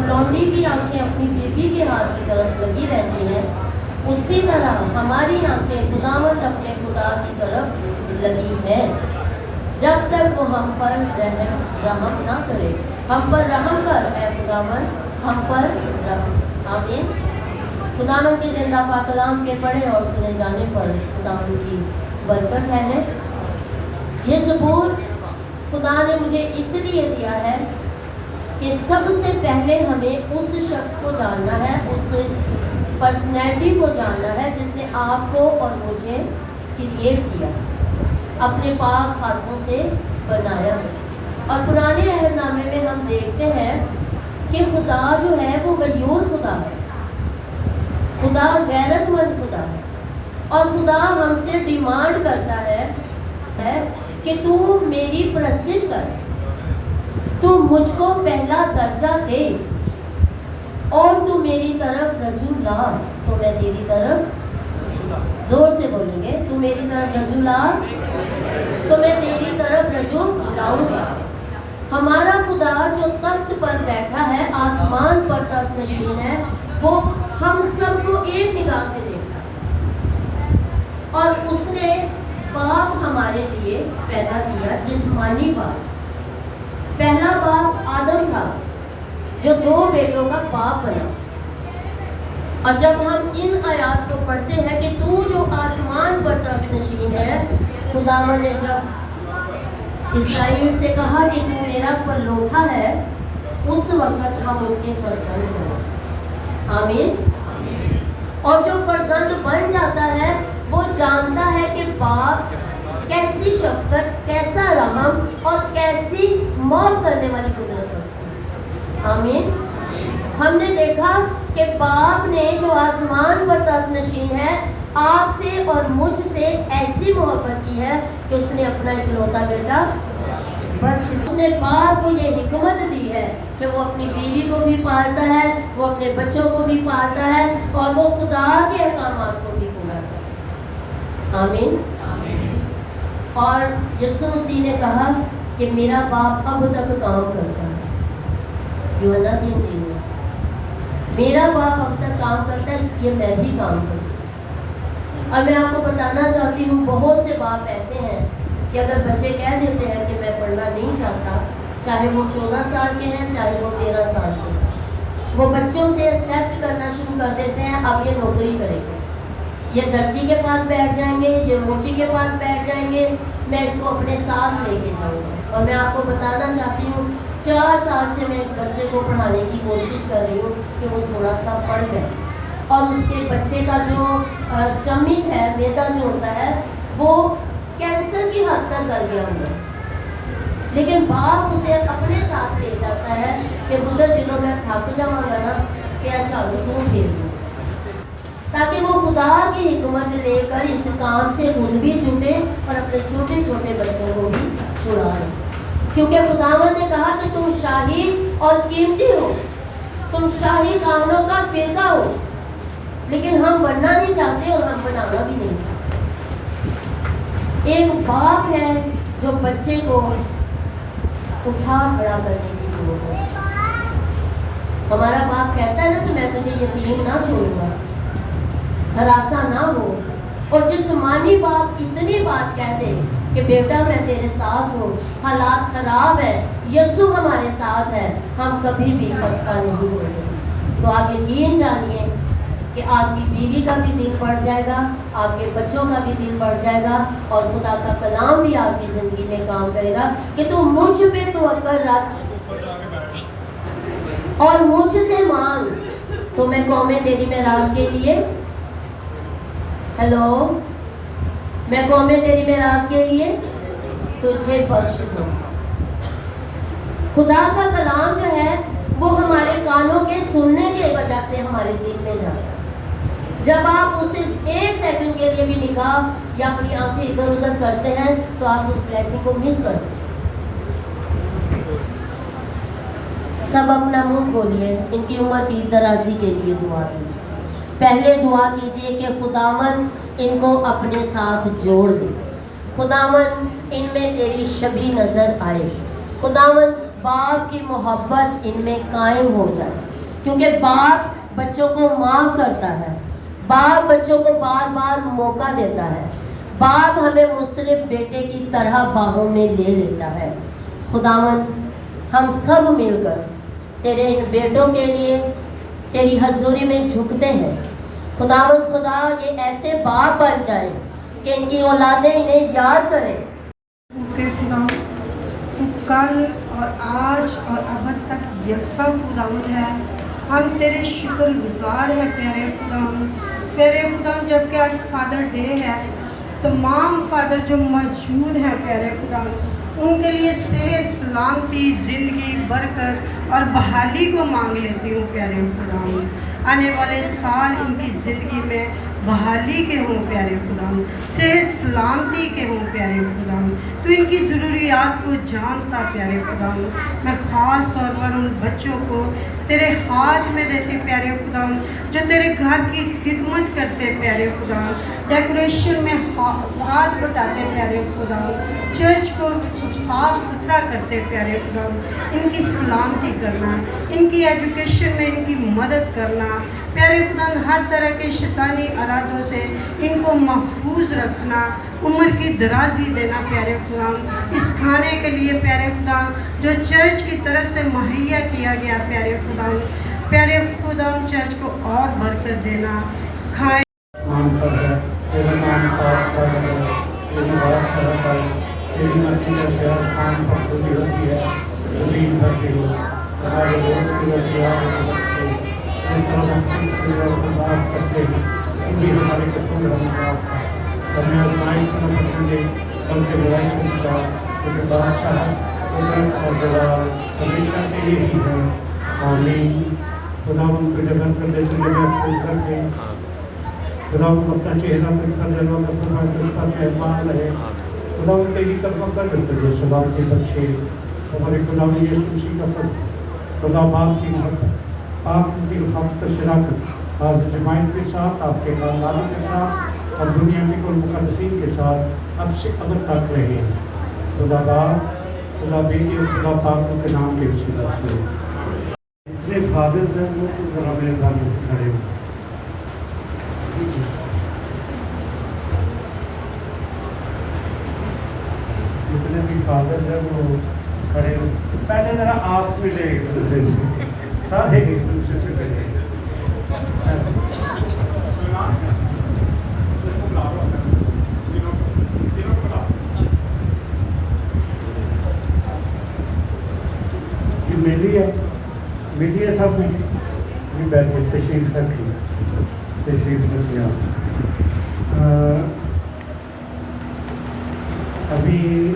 लौंडी की आंखें अपनी बीवी के हाथ की तरफ लगी रहती हैं, उसी तरह हमारी आंखें खुदावंद अपने खुदा की तरफ लगी हैं, जब तक वो हम पर रहम ना करे। हम पर रहम कर ऐ खुदावंद, हम पर रहम। आमीन। खुदावंद के जिंदा पाक कलाम के पढ़े और सुने जाने पर खुदावंद की बरकत है। ये ज़बूर खुदा ने मुझे इसलिए दिया है कि सबसे पहले हमें उस शख्स को जानना है, उस पर्सनैलिटी को जानना है जिसने आपको और मुझे क्रिएट किया, अपने पाक हाथों से बनाया है। और पुराने अहदनामे में हम देखते हैं कि खुदा जो है वो गयूर खुदा है, खुदा गैरतमंद खुदा है, और खुदा हमसे डिमांड करता है कि तू मेरी परस्तिश कर, तू मुझको पहला दर्जा दे, और तू मेरी तरफ रजू ला, तो मैं तेरी तरफ, जोर से बोलेंगे, तू मेरी तरफ रजू ला, तो मैं तेरी तरफ रजू लाऊंगा। हमारा खुदा जो तख्त पर बैठा है, आसमान पर तख्त नशीन है, वो हम सबको एक निगाह से देखता है, और उसने बाप हमारे लिए पैदा किया, जिस्मानी बाप। पहला बाप आदम था जो 2 बेटों का बाप बना। और जब हम इन आयात को पढ़ते हैं कि तू जो आसमान पर तख्त नशीन है, खुदावंद ने जब इस्राइल से कहा कि तू मेरा परलोठा है, उस वक्त हम उसके फर्जंद हैं। आमीन। और जो फर्जंद बन जाता है वो जानता है कि बाप कैसी शफकत, कैसा रहम और कैसी मौत करने वाली कुदरत है। आमीन। हमने देखा कि बाप ने जो आसमान पर तख्त नशीन है, आपसे और मुझसे ऐसी मोहब्बत की है कि उसने अपना इकलौता बेटा बख्श दिया। उसने बाप को ये हिकमत दी है कि वो अपनी बीवी को भी पालता है, वो अपने बच्चों को भी पालता है, और वो खुदा के अहकामात को भी पूरा करता है। आमीन। और यीशु मसीह ने कहा कि मेरा बाप अब तक काम करता है, यूहन्ना की इंजील में, मेरा बाप अब तक काम करता है, इसलिए मैं भी काम करता हूँ। और मैं आपको बताना चाहती हूँ, बहुत से बाप ऐसे हैं कि अगर बच्चे कह देते हैं कि मैं पढ़ना नहीं चाहता, चाहे वो 14 साल के हैं, चाहे वो 13 साल के हैं, वो बच्चों से एक्सेप्ट करना शुरू कर देते हैं, अब ये नौकरी करेंगे, ये दर्जी के पास बैठ जाएंगे, ये मोची के पास बैठ जाएंगे, मैं इसको अपने साथ लेके जाऊँगा। और मैं आपको बताना चाहती हूँ, 4 साल से मैं एक बच्चे को पढ़ाने की कोशिश कर रही हूँ कि वो थोड़ा सा पढ़ जाए, और उसके बच्चे का जो स्टमिक है, मैदा जो होता है, वो कैंसर की हद तक कर गया हुआ, लेकिन बाप उसे अपने साथ ले जाता है कि पुत्र जिन्हों मैं थक जाऊँगा ना, क्या चालू तू फिर, ताकि वो खुदा की हिकमत लेकर इस काम से खुद भी जुटे और अपने छोटे छोटे बच्चों को भी छुड़ा लें। क्योंकि खुदावंद ने कहा कि तुम शाही और कीमती हो, तुम शाही कामों का फिरका हो, लेकिन हम बनना नहीं चाहते और हम बनाना भी नहीं चाहते। एक बाप है जो बच्चे को उठा खड़ा करने की जरूरत है। हमारा बाप कहता है ना कि मैं तुझे यतीम ना छोड़ूंगा, हरासा ना हो, और जिस्मानी बाप इतनी बात कहते कि बेटा मैं तेरे साथ हूँ, हालात खराब है, यीशु हमारे साथ है, हम कभी भी पछता नहीं होंगे। तो आप यकीन जानिए कि आपकी बीवी का भी दिल बढ़ जाएगा, आपके बच्चों का भी दिल बढ़ जाएगा, और खुदा का कलाम भी आपकी ज़िंदगी में काम करेगा कि तू मुझ पे तवक्कुल रख और मुझसे मांग, तो मैं कौमें तेरी मेराज के लिए, हेलो, मैं कौमें तेरी मेराज के लिए तुझे बख्श दूँ। खुदा का कलाम जो है वो हमारे कानों के सुनने की वजह से हमारे दिल में जाता है। जब आप उसे 1 सेकंड के लिए भी निगाह या अपनी आंखें इधर उधर करते हैं तो आप उस ब्लेसिंग को मिस करते हैं। सब अपना मुंह खोलिए, इनकी उम्र की दराजी के लिए दुआ कीजिए। पहले दुआ कीजिए कि खुदावंद इनको अपने साथ जोड़ दे, खुदावंद इनमें तेरी छवि नज़र आए, खुदावंद बाप की मोहब्बत इनमें कायम हो जाए, کیونکہ باپ بچوں کو معاف کرتا ہے، باپ بچوں کو بار بار موقع دیتا ہے، باپ ہمیں مصرف بیٹے کی طرح باہوں میں لے لیتا ہے۔ خداوند ہم سب مل کر تیرے ان بیٹوں کے لیے تیری حضوری میں جھکتے ہیں۔ خداوند خدا یہ ایسے باپ بن جائیں کہ ان کی اولادیں انہیں یاد کریں۔ کہ خداوند تو کل اور آج اور ابد تک یکساں خداوند ہے، ہم تیرے شکر گزار ہیں پیارے خداوند، جب کہ آج فادر ڈے ہے، تمام فادر جو موجود ہیں پیارے خداوند، ان کے لیے صحت، سلامتی، زندگی، برکت اور بحالی کو مانگ لیتی ہوں پیارے خداوند۔ آنے والے سال ان کی زندگی میں بحالی کے ہوں پیارے خداوند، صحت سلامتی کے ہوں پیارے خداوند، تو ان کی ضروریات کو جانتا پیارے خداوند۔ میں خاص طور پر ان بچوں کو تیرے ہاتھ میں دیتے پیارے خداوند، جو تیرے گھر کی خدمت کرتے پیارے خداوند، ڈیکوریشن میں ہاتھ بٹاتے پیارے خداوند، چرچ کو صاف ستھرا کرتے پیارے خداوند، ان کی سلامتی کرنا، ان کی ایجوکیشن میں ان کی مدد کرنا پیارے خداوند، ہر طرح کے شیطانی ارادوں سے ان کو محفوظ رکھنا، عمر کی درازی دینا پیارے خداوند، اس کھانے کے لیے پیارے خداوند جو چرچ کی طرف سے مہیا کیا گیا پیارے خداوند چرچ کو اور برکت دینا، کھائے تیری مرضی کا خیال خان پر پوری ہوتی ہے، زمین پر بھی ہو ہمارے دوست کی اختیار بچے جس طرح ہم کو معاف کرتے ہیں تم بھی ہمارے قسم ہم معاف کر، ہمیں آزمائش سے نہ پکڑ دے بلکہ برائی سے بچا، کیونکہ بادشاہ قدرت اور جلال ہمیشہ تیرے ہی ہے، آمین۔ خدا ان کو جگہ کر دے تو محفوظ کر دے، خدا ان کو اپنا چہرہ پر کر جلوہ کا فرمان کرتا مہمان رہے، خدا ان کے ہی طرف کر دیتے جو سلامتی بچے ہمارے خدا یسوع مسیح کا فضل، خدا باپ کی محبت، آپ کی رفاقت و شراکت آج جماعت کے ساتھ، آپ کے خاندانوں کے ساتھ اور دنیا کے کل مقدسین کے ساتھ اب سے ابد تک رہے۔ خدا باپ، خدا بیٹی اور خدا پاک کے نام کے وسیلہ سے اتنے فادر ہیں وہ تو ذرا میرے سامنے کھڑے ہو۔ جتنے بھی فادر ہیں وہ کھڑے ہو، پہلے ذرا آپ ملے ایک دوسرے سے، سارے ایک دوسرے سے ملے۔ ملی ہے سب ملی بیٹھے، تشریف رکھیے، تشریف رکھیے آپ۔ ابھی